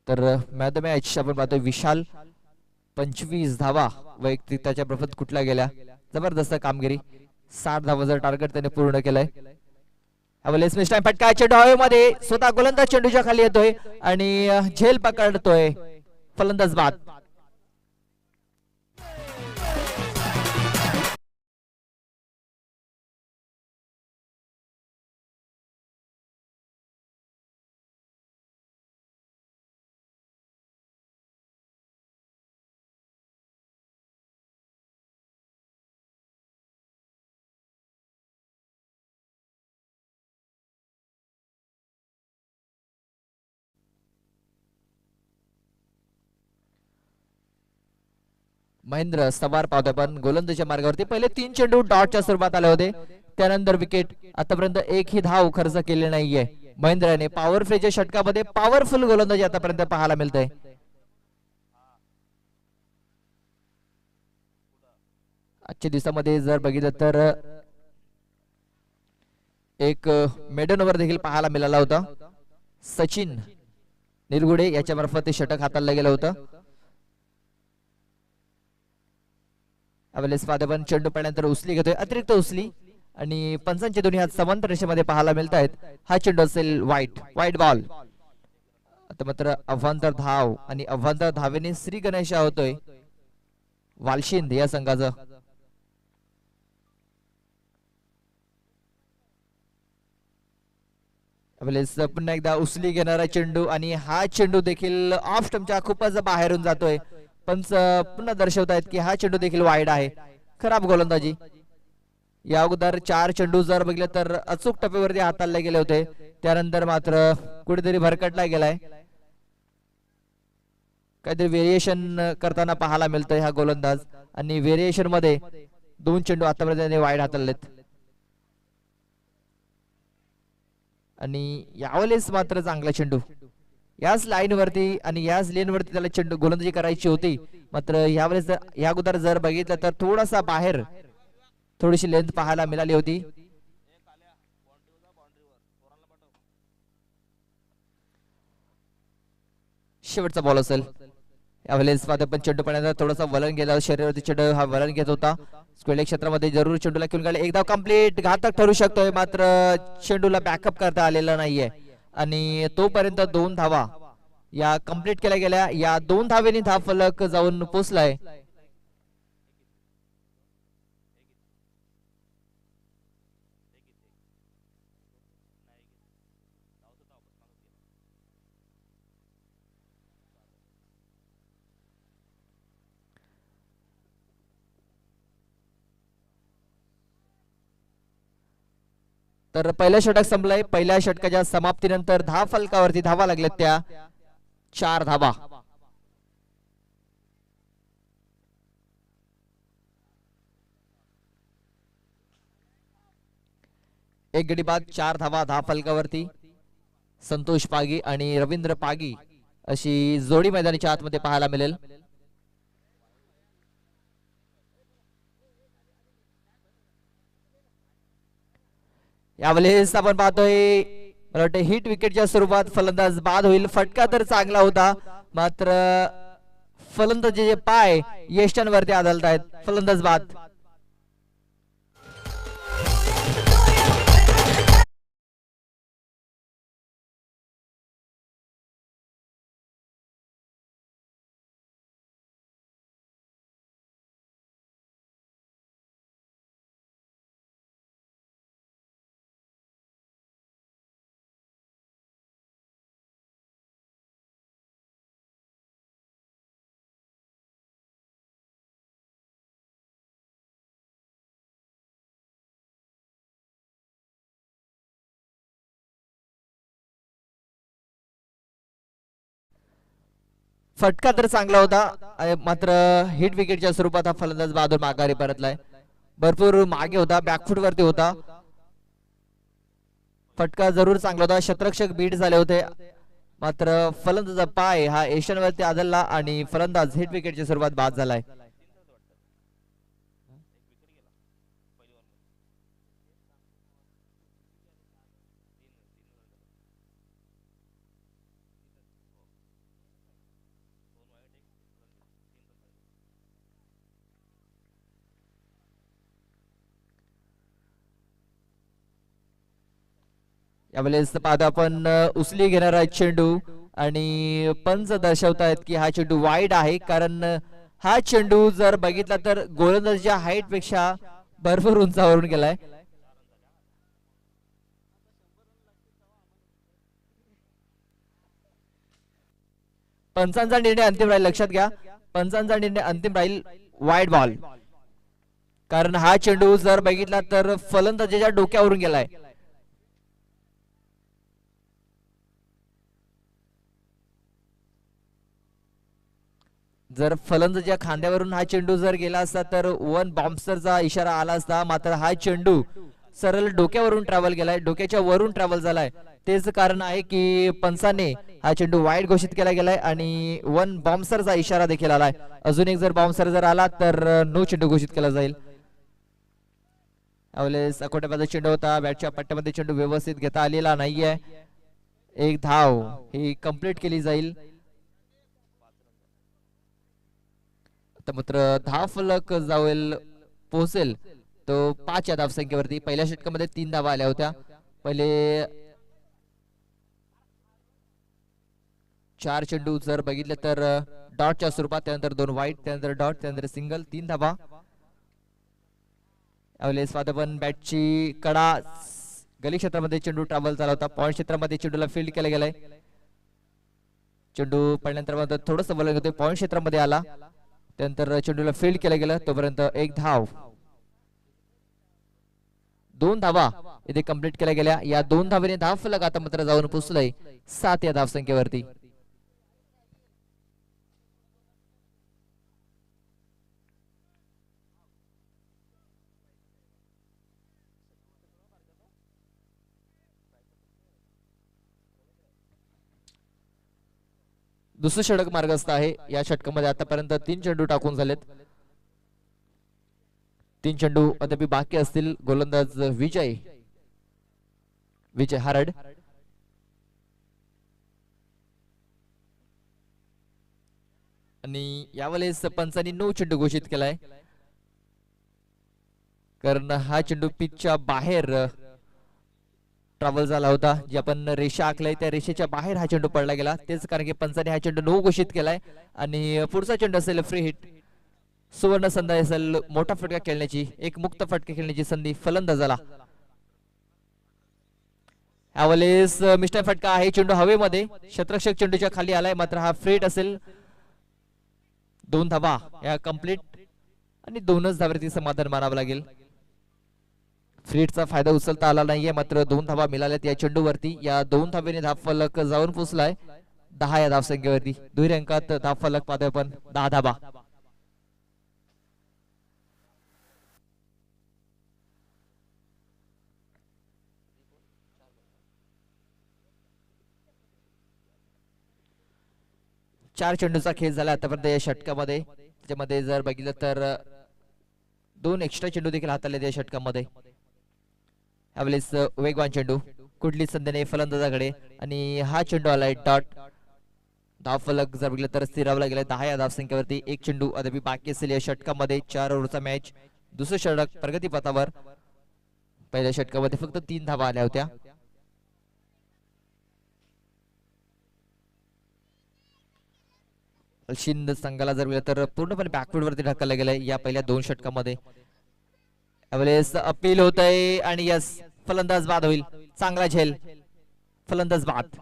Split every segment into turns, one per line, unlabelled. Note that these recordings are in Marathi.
तर मॅच द मॅच आपण पाहतोय विशाल 25 धावा वैयक्तिक त्याच्या प्रफत कुठल्या गेल्या. जबरदस्त कामगिरी. 60 धावाचं टार्गेट त्याने पूर्ण केलंय. फटका चेंडू हवेमध्ये स्वतः गोलंदाज चेंडूच्या खाली येतोय आणि झेल पकडतोय फलंदाज बाद. महेंद्र सवार पावतोय पण गोलंदाजीच्या मार्गावरती. पहिले 3 चेंडू डॉटच्या स्वरूपात आले होते. त्यानंतर विकेट. आतापर्यंत एकही धाव खर्च केली नाहीये महेंद्रने. पॉवरप्लेच्या षटकामध्ये पॉवरफुल गोलंदाजी आतापर्यंत पाहायला मिळते. आजच्या दिवसामध्ये जर बघितलं तर एक मेडन ओव्हर देखील पाहायला मिळाला होता. सचिन निरगुडे याच्या मार्फत ते षटक हाताळलं गेलं होतं. पण चेंडू पडल्यानंतर उचली घेतोय, अतिरिक्त उचली आणि पंचांचे दोन्ही हात समांतर रेषेमध्ये पाहायला मिळत आहेत. हा चेंडू असेल वाईट बॉल. आता मात्र अवांतर धाव आणि अवांतर धावेने श्री गणेश होतोय वालशिंद या संघाचं. पुन्हा एकदा उचली घेणारा चेंडू आणि हा चेंडू देखील ऑफ स्टंपच्या खूपच बाहेरून जातोय. पंच पुन्हा दर्शवत आहेत की हा चेंडू देखील वाईड आहे. खराब गोलंदाजी. या अगोदर 4 चेंडू जर बघितले तर अचूक टप्प्यावरती हाताळले गेले होते. त्यानंतर मात्र कुठेतरी भरकटला गेलाय. काहीतरी व्हेरिएशन करताना पाहायला मिळतंय हा गोलंदाज आणि व्हेरिएशन मध्ये 2 चेंडू आतापर्यंत वाईड हाताळलेत आणि यावेळेस मात्र चांगला चेंडू याच लाईन वरती आणि याच लेन वरती त्याला चेंडू गोलंदाजी करायची होती. मात्र यावेळेस या अगोदर जर बघितलं तर थोडासा बाहेर थोडीशी लेंथ पाहायला मिळाली होती. शेवटचा बॉल असेल यावेळेस पण चेंडू पडण्याचा थोडासा वलन गेला. शरीरावरती चेंडू हा वलन घेत होता. स्क्वेअर क्षेत्रामध्ये जरूर चेंडूला घेऊन गेले. एकदा कंप्लीट घातक ठरू शकतोय मात्र चेंडूला बॅकअप करता आलेला नाहीये आणि तोपर्यंत 2 धावा या कंप्लीट केल्या गेल्या. या 2 धावेने धाव फलक जाऊन पोचलाय. तर पहिलं षटक संपलंय. पहिल्या षटकाच्या समाप्तीनंतर धाव फलकावरती धावा लागल्यात त्या 4 धावा. एक गडी बाद 4 धावा धाव फलकावरती. संतोष पागी आणि रवींद्र पागी अशी जोडी मैदानाच्या आतमध्ये पाहायला मिळेल. यावेळेस आपण पाहतोय मला वाटतं हिट विकेटच्या स्वरूपात फलंदाज बाद होईल. फटका तर चांगला होता मात्र फलंदाजीचे पाय यष्टांवरती आदळत आहेत. फलंदाज बाद. फटका तर चांगला होता मात्र हिट विकेटच्या स्वरूपात हा फलंदाज बहादूर माघारी परतलाय. भरपूर मागे होता, बॅकफुट वरती होता. फटका जरूर चांगला होता. शतरक्षक बीट झाले होते मात्र फलंदाजा पाय हा एशियनवरती आदळला आणि फलंदाज हिट विकेटच्या स्वरूपात बाद झालाय. यावेळेस पाहतो आपण उचली घेणारा चेंडू आणि पंच दर्शवतायत की हा चेंडू वाईड आहे, कारण हा चेंडू जर बघितला तर गोलंदाजीच्या हाईट पेक्षा भरपूर उंचावरून गेलाय. पंचांचा निर्णय अंतिम राहील, लक्षात घ्या. पंचांचा निर्णय अंतिम राहील, वाईड बॉल. कारण हा चेंडू जर बघितला तर फलंदाजाच्या डोक्यावरून गेलाय. जर फलंदाजाच्या खांद्यावरून हा चेंडू जर गेला असता तर वन बाउन्सरचा इशारा आला असता, मात्र हा चेंडू सरळ डोक्यावरून ट्रॅव्हल गेलाय, डोक्याच्या वरून ट्रॅव्हल झालाय. तेच कारण आहे की पंचाने हा चेंडू वाईड घोषित केला गेलाय आणि वन बाउन्सरचा इशारा देखील आलाय. अजून एक जर बाउन्सर जर आला तर नो चेंडू घोषित केला जाईल. यावेळेस अकोट्याबाजू चेंडू होता, बॅटच्या पट्ट्यामध्ये चेंडू व्यवस्थित घेता आलेला नाहीये. एक धाव ही कंप्लीट केली जाईल. मात्र धाव फलक जावेल पोहोचेल तो 5 या धावसंख्येवरती. पहिल्या षटकामध्ये 3 धावा आल्या होत्या. पहिले 4 चेंडू जर बघितले तर डॉटच्या स्वरूपात, त्यानंतर 2 वाईट, त्यानंतर डॉट, त्यानंतर सिंगल, 3 धावा. यावेळेस पण बॅटची कडा गली क्षेत्रामध्ये चेंडू ट्रॅव्हल झाला होता. पॉइंट क्षेत्रामध्ये चेंडूला फील्ड केला गेलाय. चेंडू पडल्यानंतर थोडंसं बॉलिंग होते, पॉइंट क्षेत्रामध्ये आला, त्यानंतर चेंडूला फील्ड केलं गेलं. तोपर्यंत एक धाव, 2 धावा इथे कंप्लीट केल्या गेल्या. या 2 धावेने धाव फलक आता मात्र जाऊन पोहोचलंय 7 या धावसंख्येवरती. दुसरं षटक मार्गस्थ आहे. या षटकामध्ये आतापर्यंत 3 चेंडू टाकून झालेत. 3 चेंडू अद्याप बाकी असतील. गोलंदाज विजय हारड. आणि यावेळेस पंचांनी 9 चेंडू घोषित केलाय, कारण हा चेंडू पिचच्या बाहेर ट्रॅव्हल झाला होता. जी आपण रेषा आखलाय त्या रेषेच्या बाहेर हा चेंडू पडला गेला. तेच कारण की पंचाने हा चेंडू 9 घोषित केलाय आणि पुढचा चेंडू असेल फ्री हिट. सुवर्ण संधी असेल मोठा फटका खेळण्याची, एक मुक्त फटका खेळण्याची संधी फलंदाजाला. यावेळेस मिस्टर फटका आहे, चेंडू हवेमध्ये, शतरक्षक चेंडूच्या खाली आलाय, मात्र हा फ्री हिट असेल. 2 धावा या कंप्लीट आणि 2च धावेवरती समाधान मानावं लागेल. फ्रीटचा फायदा उचलता आला नाहीये, मात्र 2 धावा मिळाल्यात या चेंडूवरती. या 2 धावेने धाव फलक जाऊन पोहोचलाय 10 या धावसंख्येवरती. दुहेरी अंकात धाव फलक पाहतोय आपण 10 धावा. चार चेंडूचा खेळ झाला आतापर्यंत या षटकामध्ये. त्याच्यामध्ये जर बघितलं तर 2 एक्स्ट्रा चेंडू देखील हाताळले या षटकामध्ये. यावेळेस वेगवान चेंडू, कुठली संधी नाही फलंदाजाकडे आणि हा चेंडू आलाय डॉट. धाव फलक जर बघितलं तर स्थिरावला गेलाय 10 या धावसंख्येवरती. एक चेंडू अद्याप बाकी असेल या षटकामध्ये. 4 ओव्हरचा मॅच, दुसरं षटक प्रगतीपथावर. पहिल्या षटकामध्ये फक्त 3 धावा आल्या होत्या. शिंद संघाला जर गेलं तर पूर्णपणे बॅकवर्ड वरती ढकलला गेलाय या पहिल्या 2 षटकामध्ये. यावेळेस अपील होत आहे आणि यस, फलंदाज बाद होईल. चांगला झेल, फलंदाज बाद.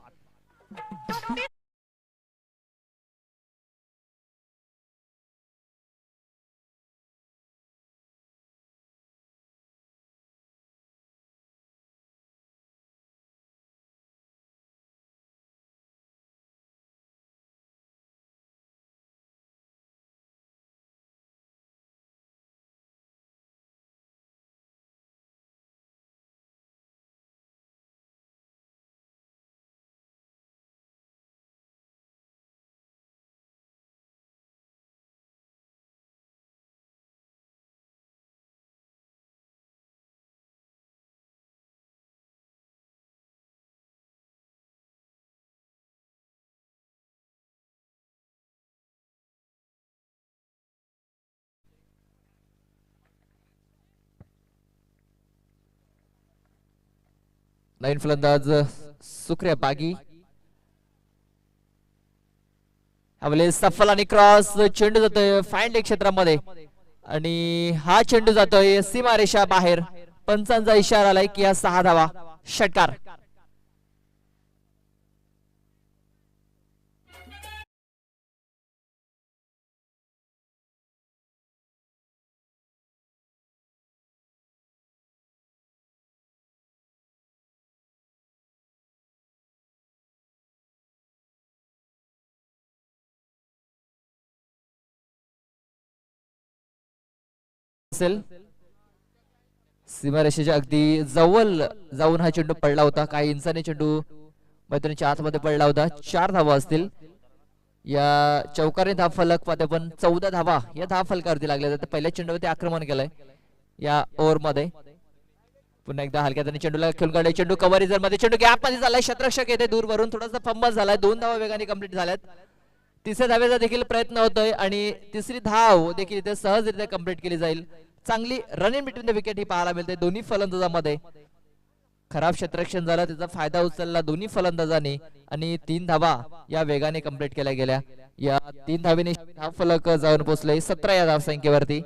नवीन फलंदाज सुक्रिया बागी. यावेळेस सफल आणि क्रॉस चेंडू जातोय फाईन लेग क्षेत्रामध्ये आणि हा चेंडू जातोय सीमारेषा बाहेर. पंचांचा इशारा आलाय की या 6 धावा षटकार. असेल सीमारेषेच्या अगदी जवळ जाऊन हा चेंडू पडला होता. काही इंचाने चेंडू मैदानाच्या आतमध्ये पडला होता. 4 धावा असतील. या चौकारे धाव फलक मध्ये पण 14 धावा या धाव फलकावरती लागल्या जातात. पहिल्या चेंडूवरती आक्रमण केलंय या ओव्हर मध्ये. पुन्हा एकदा हलक्या त्याने चेंडूला खेळून काढले. चेंडू कव्हर मध्ये चेंडू गॅप मध्ये झालाय. क्षेत्ररक्षक येते दूर वरून थोडासा फंबल झालाय. 2 धावा वेगाने कंप्लीट झाल्यात. तिसऱ्या धावेचा देखील प्रयत्न होतोय आणि तिसरी धाव देखील इथे सहजरित्या कंप्लीट केली जाईल. चांगली run in between the wicket ही पाहायला मिळते दोन्ही फलंदाजांमध्ये. खराब क्षेत्ररक्षण झालं त्याचा फायदा उचलला दोन्ही फलंदाजांनी आणि 3 धावा या वेगाने कंप्लीट केल्या गेल्या. या 3 धावेने धाव फलक जाऊन पोहोचले 17 या धाव संख्येवरती.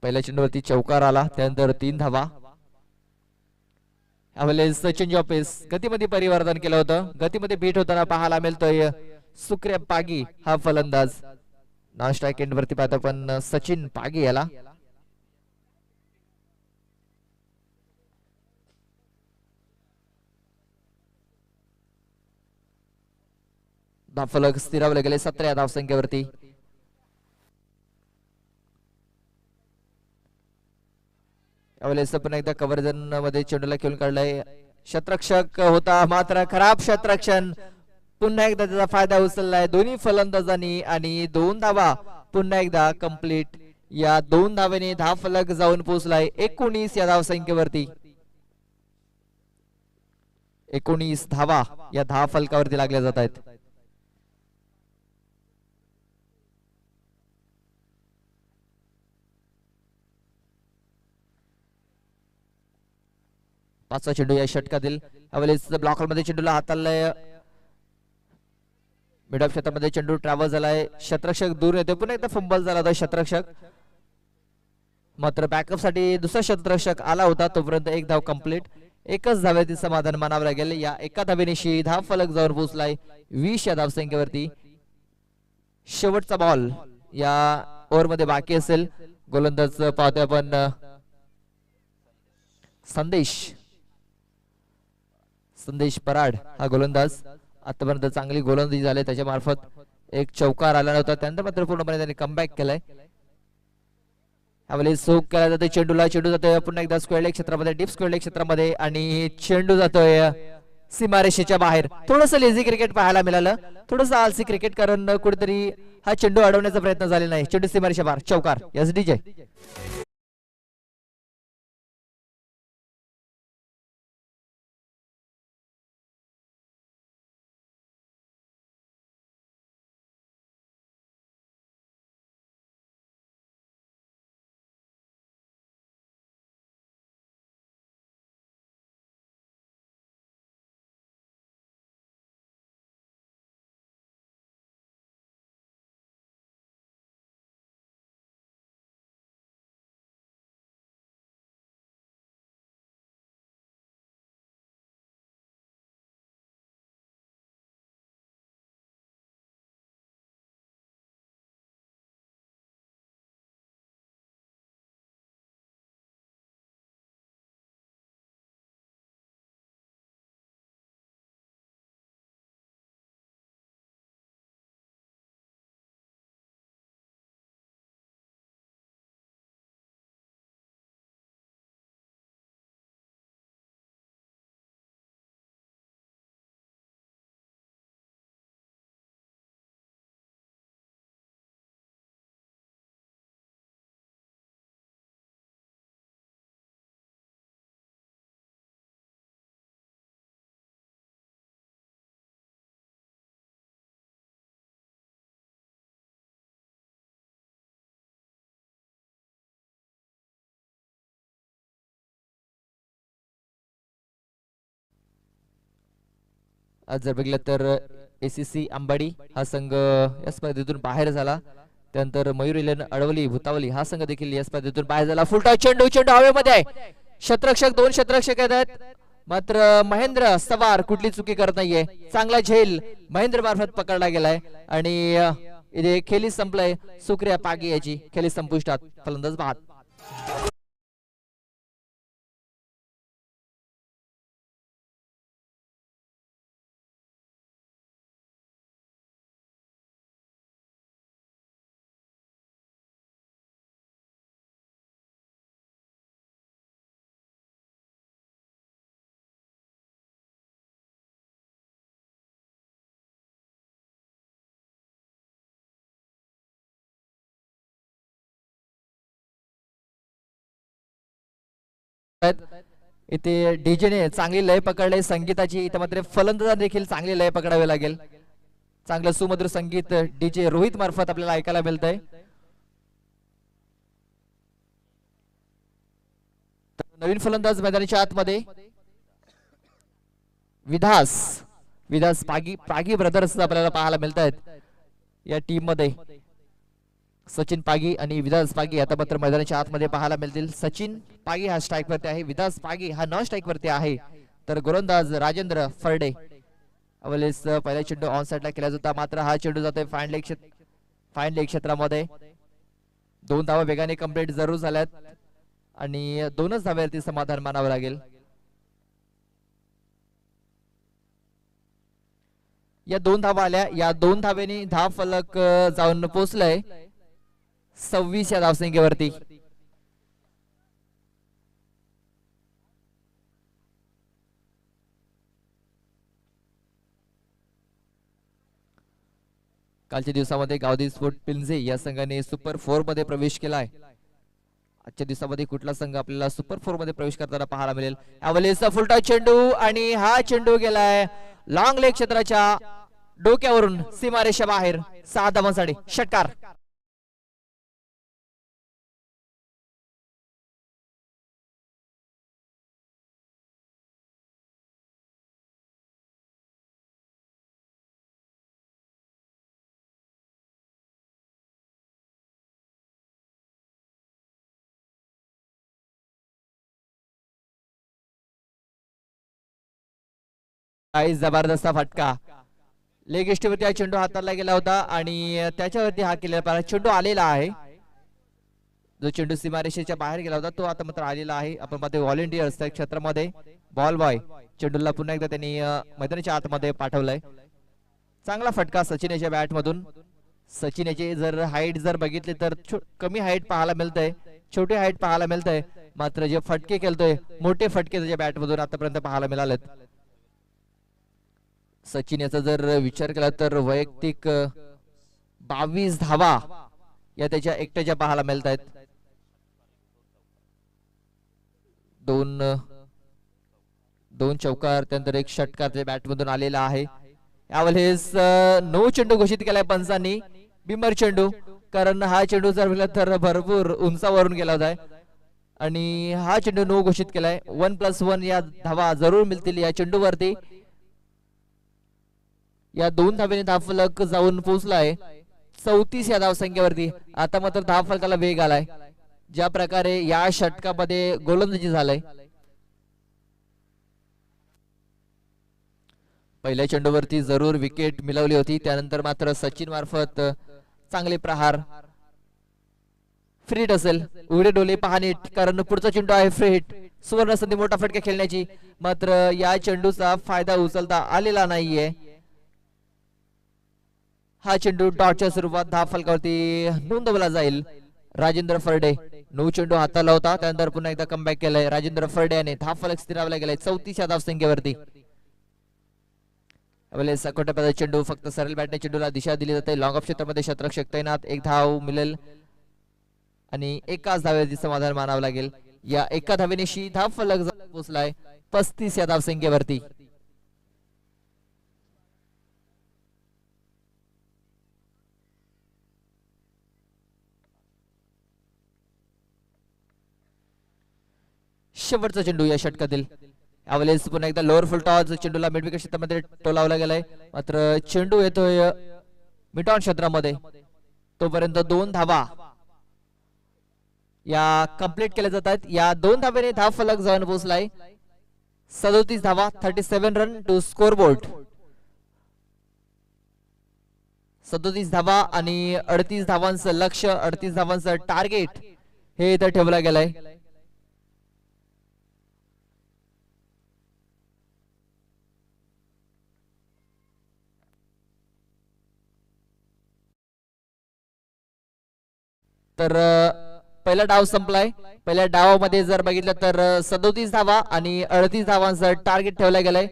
पहिल्या चेंडूवरती चौकार आला त्यानंतर 3 धावा. यावेळेस चेंज ऑफ पेस गतीमध्ये परिवर्तन केलं होतं. गतीमध्ये बीट होताना पाहायला मिळतोय सुक्रिया पागी हा फलंदाज. नॉन स्ट्राईक एंड वरती पाहतो पण सचिन पागी याला. धावफलक स्थिरावले गेले 17 धाव संख्येवरती. यावेळेस पण एकदा कव्हर झोन मध्ये चेंडूला खेळून काढलाय. क्षेत्ररक्षक होता मात्र खराब क्षेत्ररक्षण. पुन्हा एकदा त्याचा फायदा उचललाय दोन्ही फलंदाजांनी आणि 2 धावा पुन्हा एकदा कंप्लीट. या 2 धावेने धाव फलक जाऊन पोहोचलाय 19 या धाव संख्येवरती. 19 धावा या धाव फलकावरती लागल्या जात आहेत. पाचवा चेंडू या षटकातील. यावेळेस ब्लॉक मध्ये चेंडूला हाताळलाय. मिड ऑफ क्षेत्रामध्ये चेंडू ट्रॅव्हल झालाय. क्षेत्ररक्षक दूर येतो. पुन्हा एकदा फंबल झाला होता क्षेत्ररक्षक. मात्र बॅकअप साठी दुसरा क्षेत्ररक्षक आला होता तोपर्यंत 1 धाव कंप्लीट. एकच धावेतील समाधान मानावं लागेल. या एका धावेनिशी धाव फलक जाऊन पोहोचलाय 20 या धाव संख्येवरती. शेवटचा बॉल या ओव्हर मध्ये बाकी असेल. गोलंदाज पाहतोय आपण संदेश पराड हा गोलंदाज. आतापर्यंत चांगली गोलंदाजी झाली त्याच्या मार्फत एक चौकार आला नव्हता. त्यानंतर मात्र पूर्णपणे त्यांनी कमबॅक केलाय. यावेळेस सोक केला जातोय चेंडूला. चेंडू जातोय पुन्हा एकदा स्क्वेअर लेग क्षेत्रामध्ये डीप स्क्वेअर लेग क्षेत्रामध्ये आणि चेंडू जातोय सीमारेषेच्या बाहेर. थोडस लेझी क्रिकेट पाहायला मिळालं. थोडस आलसी क्रिकेट कारण कुठेतरी हा चेंडू अडवण्याचा प्रयत्न झालेला नाही. चेंडू सीमारेषेच्या बाहेर चौकार. Yes DJ. आज जर बघितलं तर ACC अंबाडी हा संघ या स्पर्धेतून बाहेर झाला. त्यानंतर मयूर इलेवन अडवली भूतावली हा संघ देखील या स्पर्धेतून बाहेर झाला. फुलटा चेंडू चेंडू हवेमध्ये आहे. शतरक्षक दोन शतरक्षक आहेत, मात्र महेंद्र सवार कुठली चुकी करत नाहीये. चांगला झेल महेंद्र मार्फत पकडला गेलाय आणि इथे खेळी संपलाय. सुक्रिया पागी याची खेळी संपुष्टात. फलंदाज बाद. इथे डीजेने चांगली लय पकडले संगीताची. इथे मात्र फलंदाज देखील चांगली लय पकडावी लागेल. चांगलं सुमधुर संगीत डीजे रोहित मार्फत आपल्याला ऐकायला मिळतंय. नवीन फलंदाज मैदानाच्या आतमध्ये विधास विधास पागी ब्रदर्स आपल्याला पाहायला मिळत आहेत या टीम मध्ये. सचिन पागी आणि विधास पागी आता मात्र मैदानाच्या आतमध्ये पाहायला मिळतील. सचिन पागी हा स्ट्राईक वरती आहे, विधास पागी हा नॉन स्ट्राईक वरती आहे. तर गोलंदाज राजेंद्र फरडे अवलेस पहिला चेंडू ऑन साइडला केला जाता, मात्र हा चेंडू जातोय फाईन लेग क्षेत्रामध्ये. 2 धावा वेगाने कंप्लीट जरूर झाल्यात आणि 2च धाव्यावरती समाधान मानावं लागेल. या 2 धावा आल्या. या 2 धावेने धाव फलक जाऊन पोहोचलाय 26 या धावसंख्येवरती. कालच्या दिवसामध्ये गावदी स्पोर्ट पिंजे या संघाने सुपर 4 मध्ये प्रवेश केलाय. आजच्या दिवसामध्ये कुठला संघ आपल्याला सुपर 4 मध्ये प्रवेश करताना पाहायला मिळेल. अवलेसचा फुलटा चेंडू आणि हा चेंडू गेलाय लॉंग लेग क्षेत्राच्या डोक्यावरून सीमारेषा बाहेर. 6 धावांसाठी षटकार. जबरदस्त फटका लेग एस्टीवरती हा चेंडू हाताळला गेला होता आणि त्याच्यावरती हा केलेला चेंडू आलेला आहे. जो चेंडू सीमारेषेच्या बाहेर गेला होता तो आता मात्र आलेला आहे. आपण पाहतोय व्हॉलेंटियर्स त्या क्षेत्रामध्ये बॉल बॉय चेंडूला पुन्हा एकदा त्यांनी मैदानाच्या आतमध्ये पाठवलंय. चांगला फटका सचिन याच्या बॅट मधून. सचिन याची जर हाईट जर बघितली तर कमी हाईट पाहायला मिळतंय, छोटी हाईट पाहायला मिळतंय, मात्र जे फटके खेळतोय मोठे फटके त्याच्या बॅट मधून आतापर्यंत पाहायला मिळालेत. सचिन याचा जर विचार केला तर वैयक्तिक 22 धावा या त्याच्या एकट्याच्या पाहायला मिळत आहेत. दोन चौकार त्यानंतर एक षटकार त्याच्या बॅट मधून आलेला आहे. यावेळेस 9 चेंडू घोषित केलाय पंचांनी, बिमर चेंडू, कारण हा चेंडू जर मिळाला तर भरपूर उंचावरून गेला होता आणि हा चेंडू 9 घोषित केलाय. 1+1 या धावा जरूर मिळतील या चेंडूवरती. या 2 धावेने धावफलक जाऊन पोहोचलाय 34 या धावसंख्येवरती. आता मात्र धावफलकाला वेग आलाय. ज्या प्रकारे या षटकामध्ये गोलंदाजी झालंय, पहिल्या चेंडूवरती जरूर विकेट मिळवली होती, त्यानंतर मात्र सचिन मार्फत चांगले प्रहार. फ्री हिट असेल, उघडे डोले पाहणे, कारण पुढचा चेंडू आहे फ्री हिट. सुवर्ण संधी मोठा फटका खेळण्याची, मात्र या चेंडूचा फायदा उचलता आलेला नाहीये. हा चेंडू डॉटच्या स्वरूपात धावफलकावरती नोंदवला जाईल. राजेंद्र फरडे 9 चेंडू हाताला होता, त्यानंतर पुन्हा एकदा कमबॅक केलाय राजेंद्र फरडे याने. धावफलक स्थिरावला गेलाय 34 या धावसंख्येवरती. सकोटा चेंडू फक्त सरळ बॅटने चेंडूला दिशा दिली जाते. लॉंग ऑफ क्षेत्रामध्ये शतरक्षक तैनात. 1 धाव मिळेल आणि एकाच धावेवरती समाधान मानावं लागेल. या एका धावेनेशी धावफलक पोहोचलाय 35 या धावसंख्येवरती. शेवटचा चेंडू या षटकातील. यावेळेस पुन्हा एकदा लोअर फुल टॉस चेंडूला मिड विकेट क्षेत्रामध्ये टोलावला गेलाय मात्र चेंडू येतोय मिड ऑन क्षेत्रामध्ये तोपर्यंत 2 धावा या कंप्लीट केल्या जातात या 2 धाब्याने धाव फलक जाऊन पोहोचलाय 37 धावा 37 रन टू स्कोर बोर्ड 37 धावा आणि 38 धावांचं लक्ष 38 धावांचं टार्गेट हे इथं ठेवलं गेलंय तर पहिला डाव संपलाय पहिल्या डावामध्ये जर बघितलं तर 37 धावा आणि 38 धावांचं टार्गेट ठेवलं गेलंय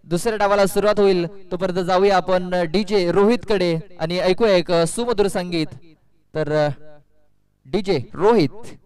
दुसऱ्या डावाला सुरुवात होईल तोपर्यंत जाऊया आपण डीजे रोहित कडे आणि ऐकूया एक सुमधुर संगीत तर डीजे रोहित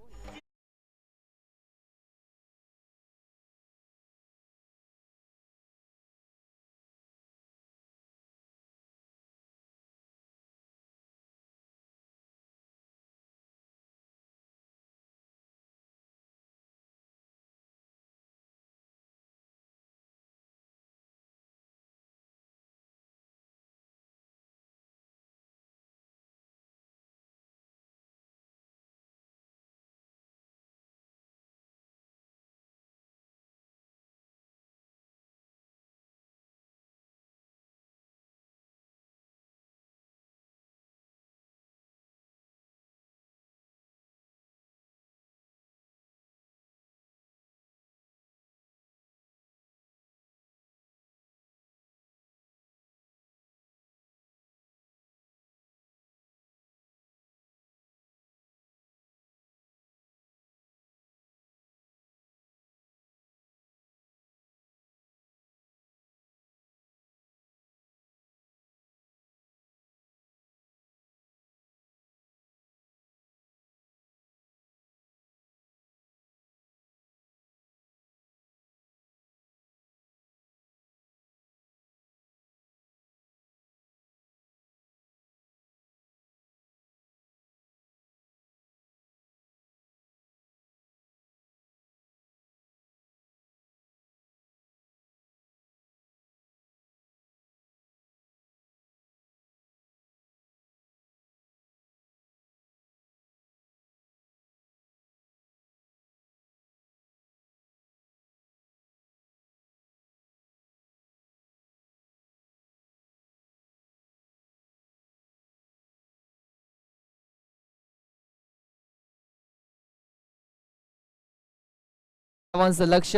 धावांचं लक्ष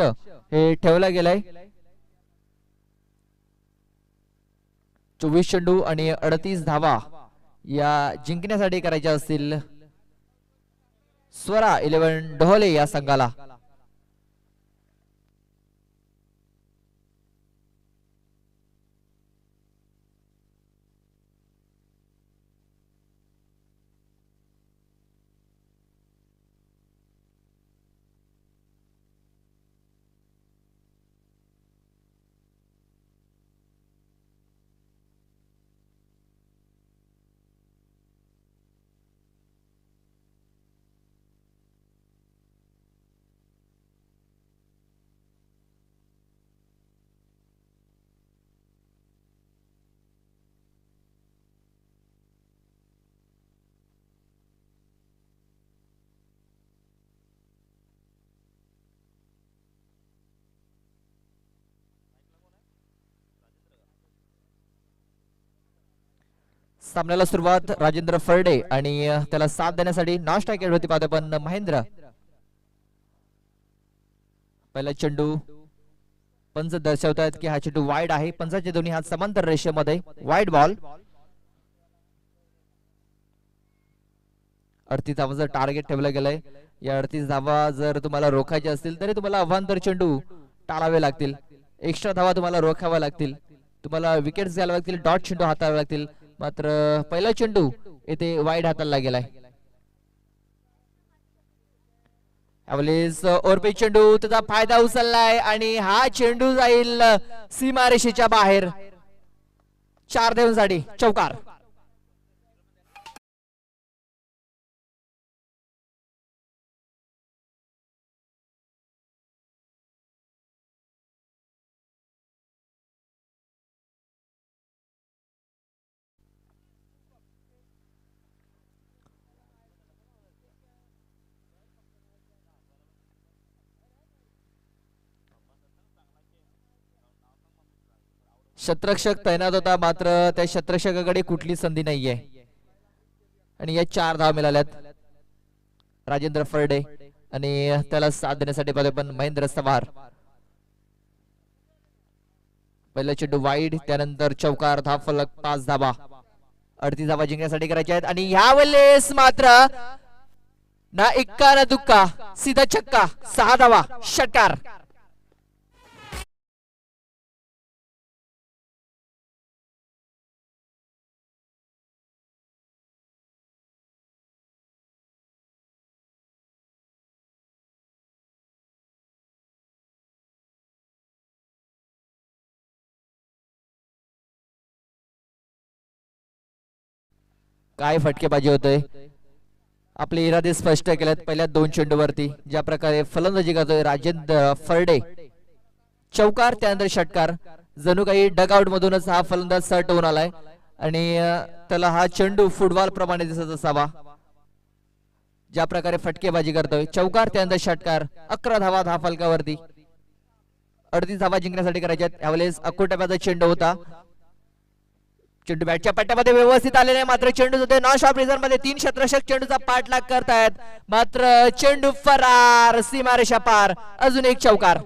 हे ठेवलं गेलंय 24 चेंडू आणि 38 धावा या जिंकण्यासाठी करायच्या असतील स्वरा 11 डोहले या संघाला सामन्याला सुरुवात राजेंद्र फरडे आणि त्याला साथ देण्यासाठी नाश्ता खेळवरती पाहतो पण महेंद्र पहिला चेंडू पंच दर्शवतात की हा चेंडू वाईड आहे पंचाचे दोन्ही हात समांतर रेषेमध्ये वाईड बॉल 38 धावांचं टार्गेट ठेवलं गेलंय या 38 धावा जर तुम्हाला रोखायचे असतील तरी तुम्हाला अवांतर चेंडू टाळावे लागतील एक्स्ट्रा धावा तुम्हाला रोखाव्या लागतील तुम्हाला विकेट्स घ्यावे लागतील डॉट चेंडू हाताळावे लागतील मात्र पहिला चेंडू येथे वाईड हाताला गेलाय यावेळेस ओरपे चेंडू त्याचा फायदा उचललाय आणि हा चेंडू जाईल सीमारेषेच्या बाहेर 4 धावांसाठी चौकार शतरक्षक तैनात होता, मात्र त्या शतरक्षकाकडे कुठली संधी नाहीये आणि या 4 धावा मिळाल्यात राजेंद्र फरडे आणि त्याला साथ देण्यासाठी पण महेंद्र सवार. पहिला चेंडू वाईड, त्यानंतर चौकार, धाव फलक 5 धावा. 38 धावा जिंकण्यासाठी करायच्या आहेत आणि यावेळेस मात्र ना इक्का ना दुक्का, सीधा छक्का, 6 धावा, षटकार. काय फटकेबाजी होतोय, आपले इरादे स्पष्ट केलेत पहिल्या 2 चेंडूवरती. ज्या प्रकारे फलंदाजी करतोय राजेंद्र फरडे, चौकार त्यानंतर षटकार. जणू काही डगआउट मधूनच हा फलंदाज सर्ट होऊन आलाय आणि त्याला हा चेंडू फुटबॉल प्रमाणे दिसत असावा. ज्या प्रकारे फटकेबाजी करतोय, चौकार त्यानंतर षटकार, 11 धावा धाव फलकावरती. 38 धावा जिंकण्यासाठी करायच्यात. यावेळेस अकोटप्याचा चेंडू होता, चेंडू बॅटच्या पट्ट्यामध्ये व्यवस्थित आलेला आहे, मात्र चेंडू होते नॉन स्टॉप रिझन मध्ये. 3 शतरक्षक चेंडूचा पाठलाग करतायत, मात्र चेंडू फरार, सीमारेषा पार. अजून एक चौकार.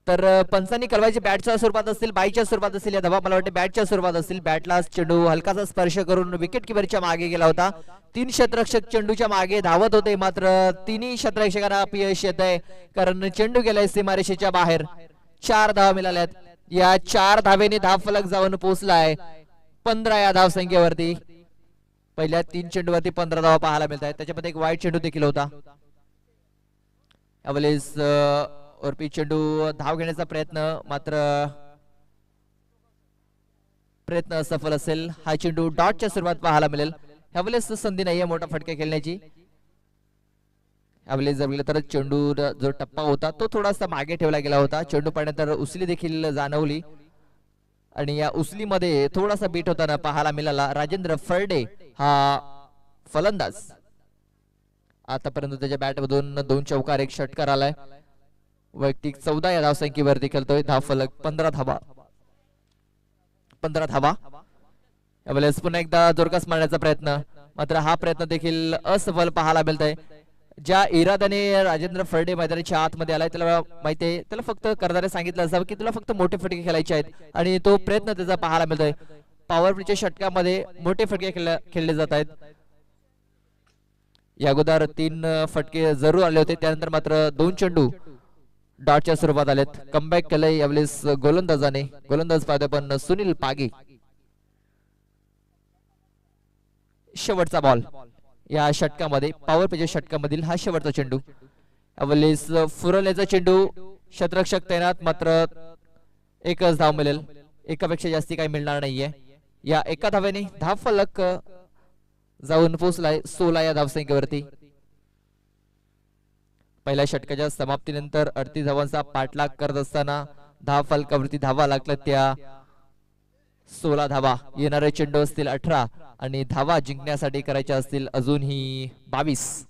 तर पंचांनी कळवायचे बॅटच्या स्वरूपात असतील, बाईच्या स्वरूपात असतील या धावा, मला वाटते बॅटच्या स्वरूपात असतील. बॅटला चेंडू हलकासा स्पर्श करून विकेट किपरच्या मागे गेला होता. 3 शतरक्षक चेंडूच्या मागे धावत होते, मात्र तिन्ही शतरक्षकांना अपयश येत आहे, कारण चेंडू गेलाय सीमारेषेच्या बाहेर. 4 धावा मिळाल्यात. या 4 धावेने धाव फलक जाऊन पोहोचलाय 15 या धाव संख्येवरती. पहिल्या 3 चेंडूवरती 15 धावा पाहायला मिळत आहेत. त्याच्यामध्ये एक वाईट चेंडू देखील होता. यावेळेस वरपी चेंडू धाव घेण्याचा प्रयत्न, मात्र प्रयत्न असफल असेल. हा चेंडू डॉटच्या स्वरूपात पाहायला मिळेल. यावेळेस संधी नाहीये मोठा फटका खेळण्याची. यावेळेस जर तर चेंडू जो टप्पा होता तो थोडासा मागे ठेवला गेला होता. चेंडू पाण्यानंतर उसली देखील जाणवली आणि या उसलीमध्ये थोडासा बीट होताना पाहायला मिळाला. राजेंद्र फरडे हा फलंदाज आतापर्यंत त्याच्या बॅटमधून 2 चौकार 1 षटकार आलाय. वैयक्तिक 14 या धावसंख्येवरती खेळतोय. धाव फलक 15 धावा. 15 धावा. यावेळेस पुन्हा एकदा जोरकस मारण्याचा प्रयत्न, मात्र हा प्रयत्न देखील असफल पाहायला मिळत आहे. ज्या इराद्याने राजेंद्र फरडे मैदानाच्या आतमध्ये आलाय त्याला माहितीये, त्याला फक्त करणारे सांगितलं असावं की तुला फक्त मोठे फटके खेळायचे आहेत आणि तो प्रयत्न त्याचा पाहायला मिळतोय. पॉवर प्लेच्या षटकामध्ये मोठे फटके खेळले जात आहेत. या अगोदर 3 फटके जरूर आले होते, त्यानंतर मात्र 2 चेंडू डॉटच्या स्वरूपात आलेत. कमबॅक केलंय यावेळेस गोलंदाजाने. गोलंदाज पाहतोय पण सुनील पागे. शेवटचा बॉल या षटकामध्ये, पॉवर प्लेच्या षटकामधील हा शेवटचा चेंडू. यावेळेस फुरवण्याचा चेंडू, शतरक्षक तैनात, मात्र एकच धाव मिळेल. एकापेक्षा जास्ती काही मिळणार नाहीये. या एका धावेने धाव फलक जाऊन पोहोचलाय 16 या धावसंख्येवरती. पहिल्या षटकाच्या समाप्तीनंतर 38 धावांचा पाठलाग करत असताना धाव फलकावरती धावा लागल्या त्या 16 धावा. येणारे चेंडू असतील 18 आणि धावा जिंकण्यासाठी करायच्या असतील अजूनही 22.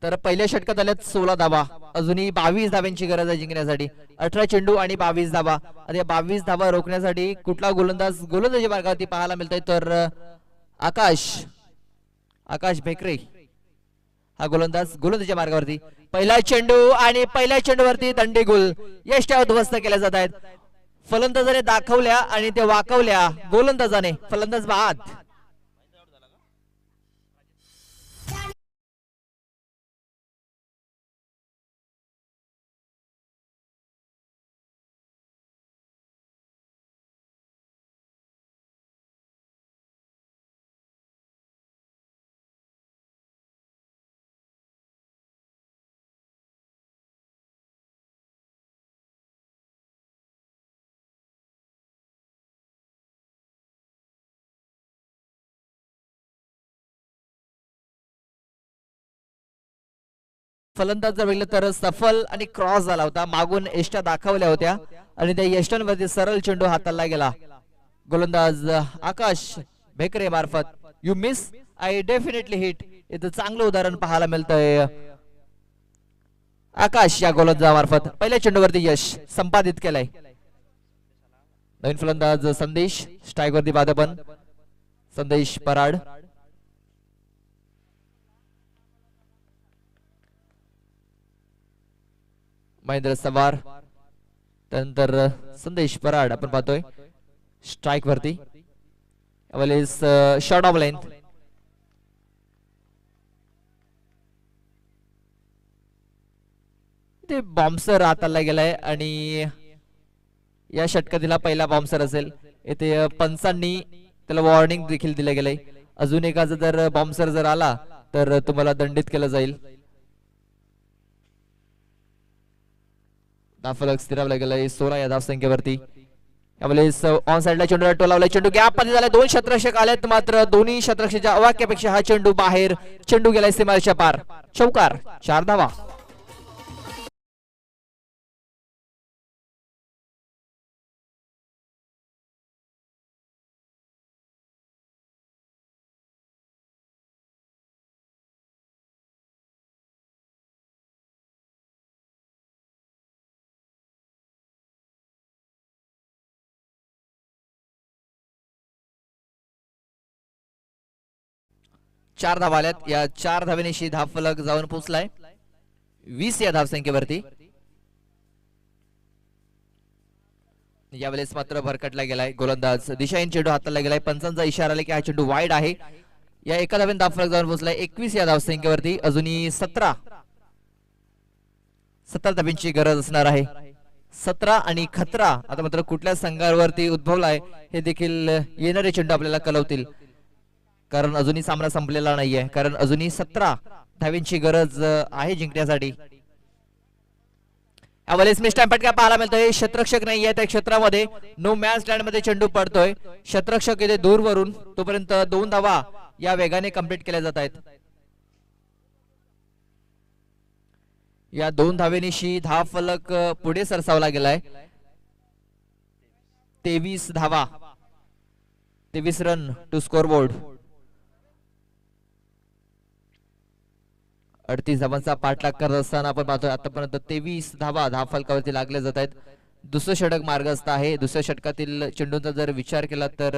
तर पहिल्या षटकात आल्यात 16 धावा. अजूनही 22 धाव्यांची गरज आहे जिंकण्यासाठी. 18 चेंडू आणि 22 धावा. आणि या 22 धावा रोखण्यासाठी कुठला गोलंदाजी मार्गावरती पाहायला मिळतोय तर आकाश भेकरे हा गोलंदाज गोलंदाजीच्या मार्गावरती पहिला चेंडू आणि पहिल्या चेंडूवरती दंडी गुल यष्ट्या उद्ध्वस्त केल्या जात आहेत. फलंदाजाने दाखवल्या आणि ते वाकवल्या गोलंदाजाने. फलंदाज बाद. फलंदाज जर बघितलं तर सफल आणि क्रॉस झाला होता. मागून यष्ट्या दाखवल्या होत्या आणि त्या यष्ट्यांवरती सरळ चेंडू हाताला गेला. गोलंदाज आकाश बेकरे मार्फत you miss I definitely hit. इथं चांगलं उदाहरण पाहायला मिळतंय. आकाश या गोलंदाजामार्फत पहिल्या चेंडूवरती यश संपादित केलंय. नवीन फलंदाज संदेश स्ट्राईक वरती बाद पण संदेश पराड. महेंद्र सवार त्यानंतर संदेश पराड आपण पाहतोय स्ट्राईक वरती. Short of length. ते बॉम्बसर हाताला गेलाय आणि या षटकातील पहिला बॉम्बसर असेल. येथे पंचांनी त्याला वॉर्निंग देखील दिले गेले. अजून एखादा जर बॉम्बसर जर आला तर तुम्हाला दंडित केलं जाईल. धावफलक स्थिरावला गेलाय 16 या धावसंख्येवरती. यावेळेस ऑन साइडला चेंडूला टोलावलाय. चेंडू गॅप मध्ये झालाय. 2 शतरक्षक आलेत मात्र दोन्ही शतरक्षकाच्या अवाक्यापेक्षा हा चेंडू बाहेर. चेंडू गेलाय सीमारेषेच्या पार. चौकार. 4 धावा. चार धावा आल्यात. या 4 धावेनिशी धावफलक जाऊन पोहोचलाय 20 या धावसंख्येवरती. यावेळेस मात्र भरकटला गेलाय. गोलंदाज दिशाहीन चेंडू हाताला गेलाय. पंचांचा इशारा आला की हा चेंडू वाईड आहे. या एका धावेने धावफलक जाऊन पोहोचलाय 21 या धावसंख्येवरती. अजूनही 17 धाव्यांची गरज असणार आहे. 17 आणि खतरा आता मात्र कुठल्या संघावरती उद्भवलाय हे देखील येणारे चेंडू आपल्याला कळवतील. कारण अजूनही सामना संपलेला नाहीये. कारण अजूनही 17 धाव्यांची गरज आहे जिंकण्यासाठी. यावेळेस मिस टाइम फटका पाहायला मिळतोय. क्षेत्ररक्षक नाहीये त्या क्षेत्रामध्ये. नो मॅन स्टँड मध्ये चेंडू पडतोय. क्षेत्ररक्षक येथे दूरवरून. तोपर्यंत 2 धावा या वेगाने कंप्लीट केल्या जात आहेत. या 2 धावेनिशी धावफलक पुढे सरसावला गेलाय. 23 धावा. 23 रन टू स्कोर बोर्ड. 38 धावांचा पाठलाग करत असताना आपण पाहतोय आतापर्यंत 23 धावा धावफलकावरती लागल्या जात आहेत. दुसरं षटक मार्गस्थ आहे. दुसऱ्या षटकातील चेंडूंचा जर विचार केला तर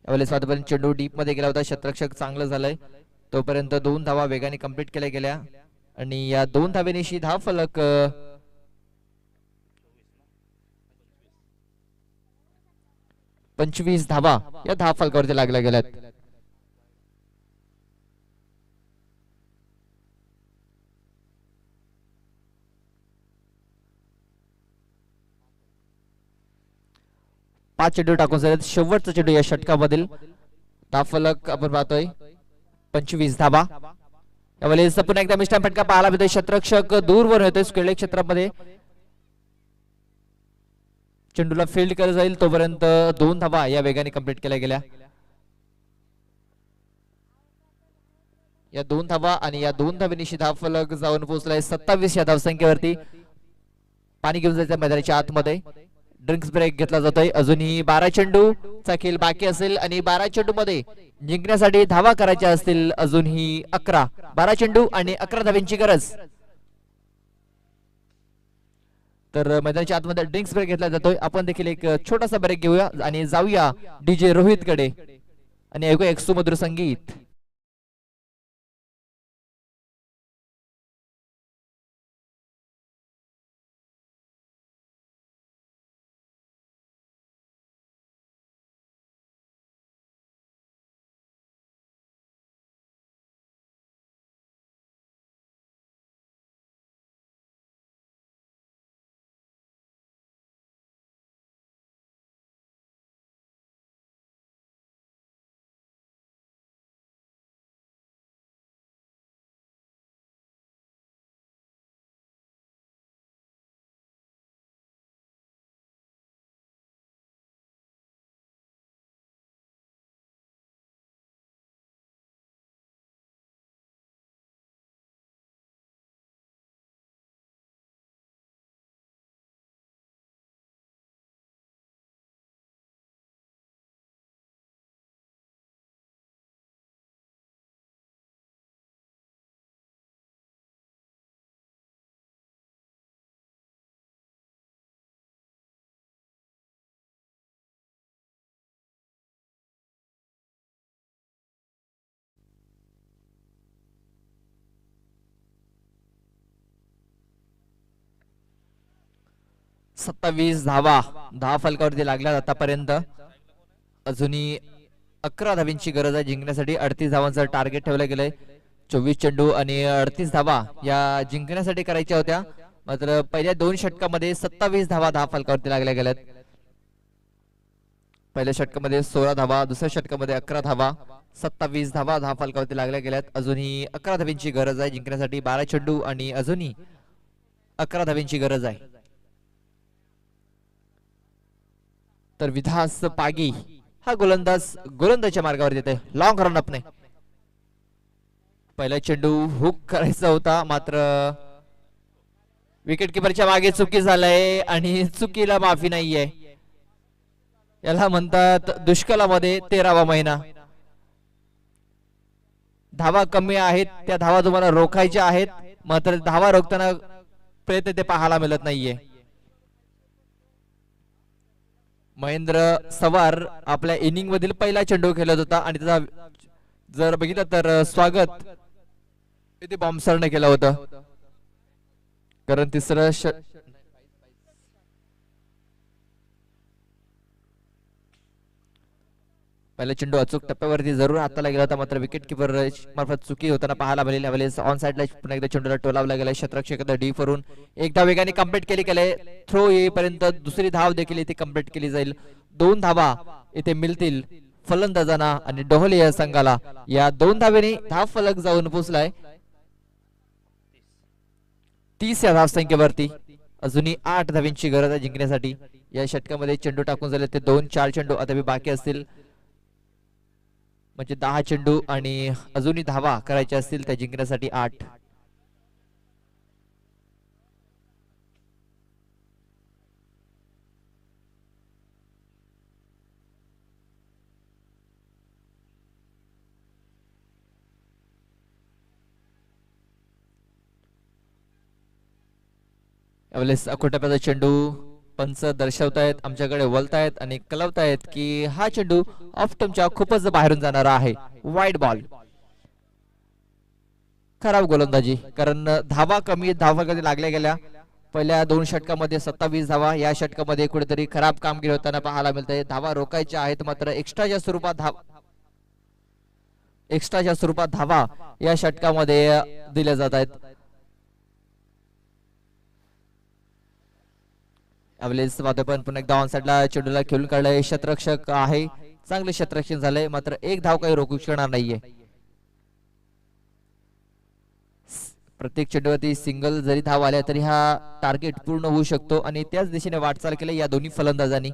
यावेळेस आतापर्यंत चेंडू डीप मध्ये गेला होता. क्षेत्ररक्षक चांगलं झालंय. तोपर्यंत 2 धावा वेगाने कंप्लीट केल्या गेल्या आणि या 2 धावेनिशी धावफलक 25 धावा या धावफलकावरती लागल्या गेल्यात. पाच चेंडू टाकून झालेत. शेवटचा चेंडू या षटकामधील. धावफलक आपण पाहतोय 25 धावा. यावेळेस पुन्हा एकदा मिस्टाईम फटका पाहायला मिळतोय. क्षेत्ररक्षक दूरवर येतोय स्क्वेअर क्षेत्रामध्ये. चेंडूला फील्ड करत जाईल तोपर्यंत 2 धावा या वेगाने कंप्लीट केल्या गेल्या. या 2 धावा आणि या 2 धावेनिशी धावफलक जाऊन पोहोचलाय 27 या धावसंख्येवरती. पाणी घेऊन जायचं मैदानाच्या आतमध्ये. ड्रिंक्स ब्रेक घेतला जातोय. अजूनही 12 चेंडू चा खेळ बाकी असेल आणि 12 चेंडू मध्ये जिंकण्यासाठी धावा करायच्या असतील अजूनही 11. 12 चेंडू आणि 11 धाव्यांची गरज. तर मैदानाच्या आतमध्ये ड्रिंक्स ब्रेक घेतला जातोय. आपण देखील एक छोटासा ब्रेक घेऊया आणि जाऊया डीजे रोहित कडे आणि ऐकूया एक सुमधुर संगीत. सत्तावीस धावा, 10 फलकावरती लागल्या आतापर्यंत. अजूनही 11 धावांची गरज आहे जिंकण्यासाठी. 38 धावांचं टार्गेट ठेवलं गेलंय. 24 चेंडू आणि 38 धावा या जिंकण्यासाठी करायच्या होत्या. मात्र पहिल्या 2 षटकामध्ये 27 धावा 10 फलकावरती लागल्या गेल्यात. पहिल्या षटकामध्ये 16 धावा, दुसऱ्या षटकामध्ये 11 धावा, 27 धावा 10 फलकावरती लागल्या गेल्यात. अजूनही 11 धावांची गरज आहे जिंकण्यासाठी. 12 चेंडू आणि अजूनही 11 धावांची गरज आहे. तर विधास पागी हा गोलंदाजच्या मार्गावर येते. लॉंग रन अपने पहिला चेंडू हुक करायचा होता, मात्र विकेट किपरच्या मागे चुकी झालाय आणि चुकीला माफी नाहीये. याला म्हणतात दुष्काळामध्ये 13वा महिना. धावा कमी आहेत, त्या धावा तुम्हाला रोखायच्या आहेत, मात्र धावा रोखताना प्रयत्न ते पाहायला मिळत नाहीये. महेंद्र सवार आपल्या इनिंग मधील पहिला चेंडू खेळत होता आणि त्याचा जर बघितलं तर स्वागत इथे बॉम्बसरने केलं होतं. कारण तिसरं पहिला चेंडू अचूक टप्प्यावरती जरूर हाताला गेला होता, मात्र विकेट किपर मार्फत चुकी होताना पाहायला मिळाली. ऑन साइडला पुन्हा एकदा चेंडूला टोलावला गेला. शतरक्षक डी वरून एकदा वेगाने कंप्लीट केले. थ्रो येईपर्यंत दुसरी धाव देखील इथे कंप्लीट केली जाईल. 2 धावा इथे मिळतील फलंदाजांना आणि डोहले या संघाला. या 2 धावेने धाव फलक जाऊन पोहोचलाय 30 या धावसंख्येवरती. अजूनही 8 धावांची गरज आहे जिंकण्यासाठी. या षटकामध्ये चेंडू टाकून झाले ते 2-4 चेंडू आता बाकी असतील, म्हणजे 10 चेंडू आणि अजूनही धावा करायच्या असतील त्या जिंकण्यासाठी 8. यावेळेस अकोटाप्याचा चेंडू पंच दर्शवतायत, आमच्याकडे वळतायत आणि कळवतायत की हा चेंडू ऑफ टर्मच्या खूपच बाहेरून जाणारा आहे. Wide ball. खराब गोलंदाजी, कारण धावा कमी धावा कधी लागल्या गेल्या. पहिल्या 2 षटकामध्ये 27 धावा, या षटकामध्ये कुठेतरी खराब कामगिरी होताना पाहायला मिळते. धावा रोखायच्या आहेत, मात्र एक्स्ट्राच्या स्वरूपात धावा या षटकामध्ये दिल्या जात आहेत. यावेळेस पण पुन्हा एकदा ऑन साइडला चेंडूला खेळून काढलाय. क्षेत्ररक्षक आहे, चांगले क्षेत्ररक्षण झालंय, मात्र एक धाव काही रोखू शकणार नाहीये. प्रत्येक चेंडूवरती सिंगल जरी धाव आल्या तरी हा टार्गेट पूर्ण होऊ शकतो आणि त्याच दिशेने वाटचाल केली या दोन्ही फलंदाजांनी.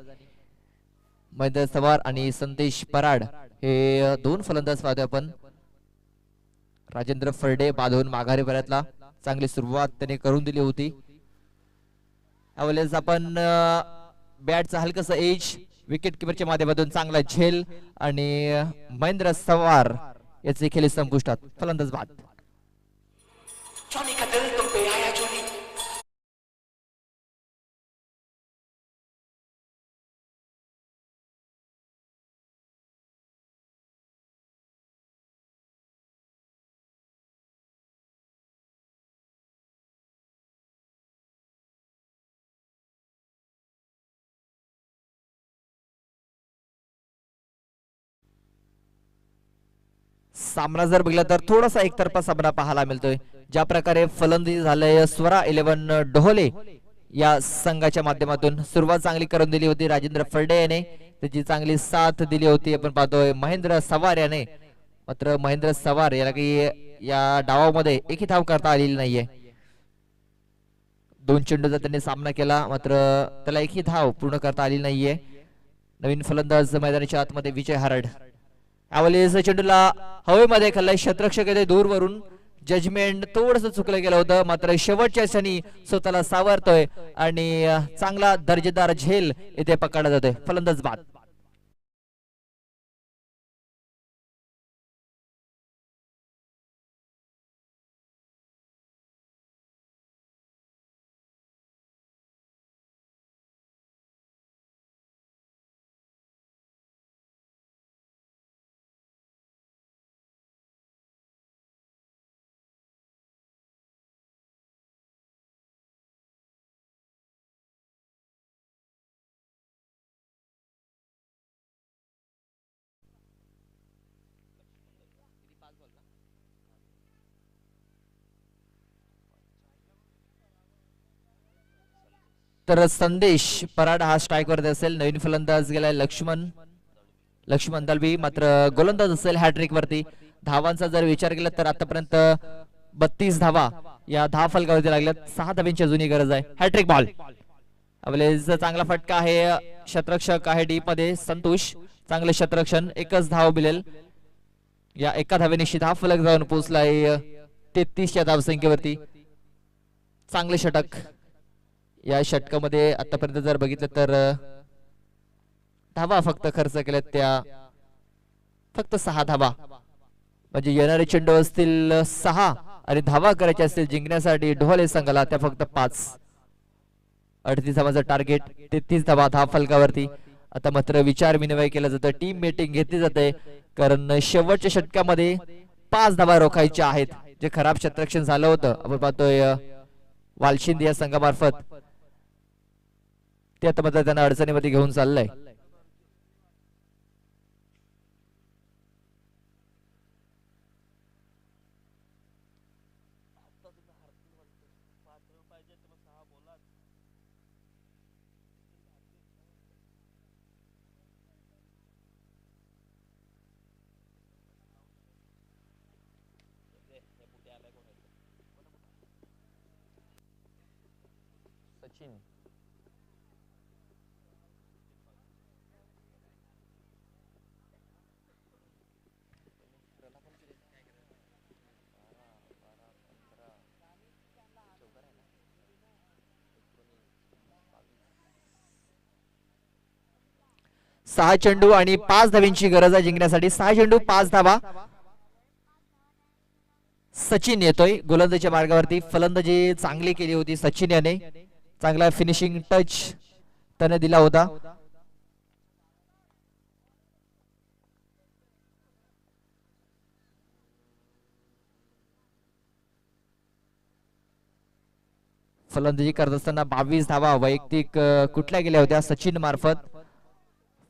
महेंद्र सवार आणि संदेश पराड हे 2 फलंदाज पाहतोय आपण. राजेंद्र फरडे बाधून माघारी परतला. चांगली सुरुवात त्याने करून दिली होती. यावेळेस आपण बॅटचा हलकासा एज, विकेट किपरच्या माध्यमातून चांगला झेल आणि महेंद्र सवार याचे खेळ संपुष्टात. फलंदाज बाद. सामना जर बघितला तर थोडासा एकतर्फा सामना पाहायला मिळतोय. ज्या प्रकारे फलंदाजी झालंय स्वरा 11 डोहले या संघाच्या माध्यमातून सुरुवात चांगली करून दिली होती राजेंद्र फर्डे याने, त्याची चांगली साथ दिली होती. आपण पाहतोय महेंद्र सवार याने, मात्र महेंद्र सवार याला काही या डावामध्ये एकही धाव करता आलेली नाहीये. 2 चेंडूचा त्यांनी सामना केला, मात्र त्याला एकही धाव पूर्ण करता आली नाहीये. नवीन फलंदाज मैदानाच्या आतमध्ये विजय हरड. यावेळेस चेंडूला हवेमध्ये खाल्लाय, क्षेत्ररक्षक येथे दूरवरून जजमेंट थोडस चुकलं गेलं होतं, मात्र शेवटच्या क्षणी स्वतःला सावरतोय आणि चांगला दर्जेदार झेल येथे पकडला जातोय. फलंदाज बाद. तर संदेश पराड हा स्ट्राईक वरती असेल. नवीन फलंदाज गेलाय लक्ष्मण दलवी, मात्र गोलंदाज असेल हॅट्रिक वरती. धावांचा जर विचार केला तर आतापर्यंत 32 धावा या 10 फलकावरती लागल्यात. 6 धावांची अजूनही गरज आहे. Hattrick ball. आपले चांगला फटका आहे, क्षेत्ररक्षक आहे डी मध्ये संतोष, चांगले क्षेत्ररक्षण, एकच धाव मिळेल. या एका धावेने 10 फलक जाऊन पोहोचलाय 33 या धावसंख्येवरती. चांगले षटक. या षटकामध्ये आतापर्यंत जर बघितलं तर धावा फक्त खर्च केल्यात त्या फक्त 6 धावा, म्हणजे येणारे चेंडू असतील 6 आणि धावा करायचे असतील जिंकण्यासाठी ढोले संघाला त्या फक्त 5. 38 धावांचं टार्गेट, 33 धावा 10 फलकावरती. आता मात्र विचार विनिमय केला जातं, टीम मीटिंग घेतली जाते, कारण शेवटच्या षटकामध्ये 5 धावा रोखायच्या आहेत. जे खराब क्षेत्ररक्षण झालं होतं आपण पाहतोय वालशिंद या संघामार्फत, ते आता मात्र त्यांना अडचणीमध्ये घेऊन चाललंय. सचिन 6 चेंडू आणि 5 धावांची गरज आहे जिंकण्यासाठी. 6 चेंडू 5 धावा. सचिन येतोय गोलंदाजीच्या मार्गावरती. फलंदाजी चांगली केली होती सचिन याने, चांगला फिनिशिंग टच त्याने दिला होता. फलंदाजी करत असताना 22 धावा वैयक्तिक कुठल्या गेल्या होत्या सचिन मार्फत.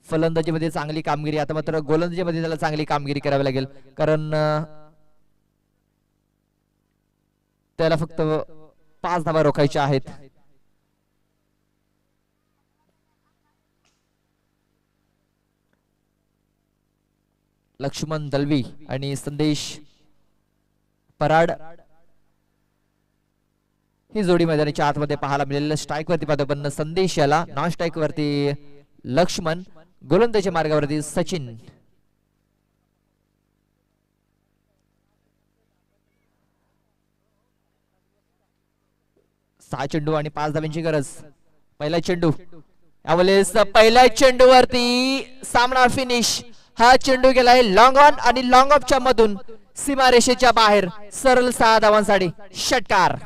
फलंदाजीमध्ये चांगली कामगिरी, आता मात्र गोलंदाजीमध्ये त्याला चांगली कामगिरी करावी लागेल, कारण त्याला फक्त 5 धावा रोखायच्या आहेत. लक्ष्मण दलवी आणि संदेश पराड ही जोडी मैदानाच्या आतमध्ये पाहायला मिळेल. स्ट्राईक वरती पाहतो पण संदेश याला, नॉन स्ट्राईक वरती लक्ष्मण, गोलंदाजीच्या मार्गावरती सचिन. सहा चेंडू आणि 5 धावांची गरज. पहिला चेंडू, यावेळेस पहिल्या चेंडूवरती सामना फिनिश. हा चेंडू गेलाय लॉंग ऑन आणि लॉंग ऑफच्या मधून सीमारेषेच्या बाहेर, सरळ 6 धावांसाठी षटकार.